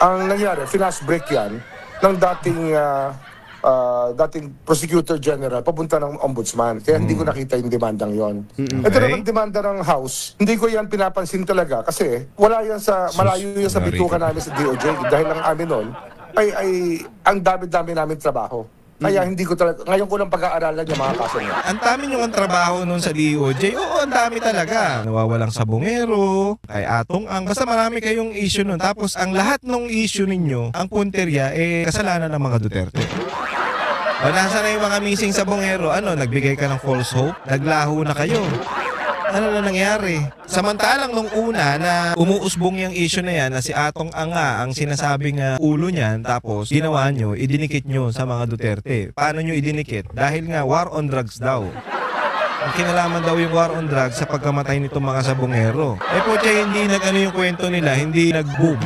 Ang nangyari, flash break yan ng dating Prosecutor General papunta ng Ombudsman. Kaya hindi ko nakita yung demandang yon. Ito naman demanda ng House. Hindi ko yan pinapansin talaga kasi wala yan sa, malayo yan sa bituka namin sa DOJ. Dahil ang amin nun ay ang dami-dami namin trabaho. Kaya hindi ko talaga, ngayon ko lang pag-aaralan yung mga kaso niya. Ang dami nyo ang trabaho nun sa DOJ. Oo, ang dami talaga. Nawawalang sabongero, kay Atong Ang. Basta marami kayong issue nun. Tapos ang lahat ng issue ninyo, ang punterya, kasalanan ng mga Duterte. O nasa na yung mga missing sabongero? Ano, nagbigay ka ng false hope? Naglaho na kayo. Ano na nangyari? Samantalang nung una na umuusbong yung issue na yan na si Atong Ang ang sinasabing ulo niyan, tapos ginawa nyo, idinikit nyo sa mga Duterte. Paano nyo idinikit? Dahil nga war on drugs daw. Ang kinalaman daw yung war on drugs sa pagkamatay nitong mga sabongero. Po siya hindi nag-ano yung kwento nila, hindi nag-boom.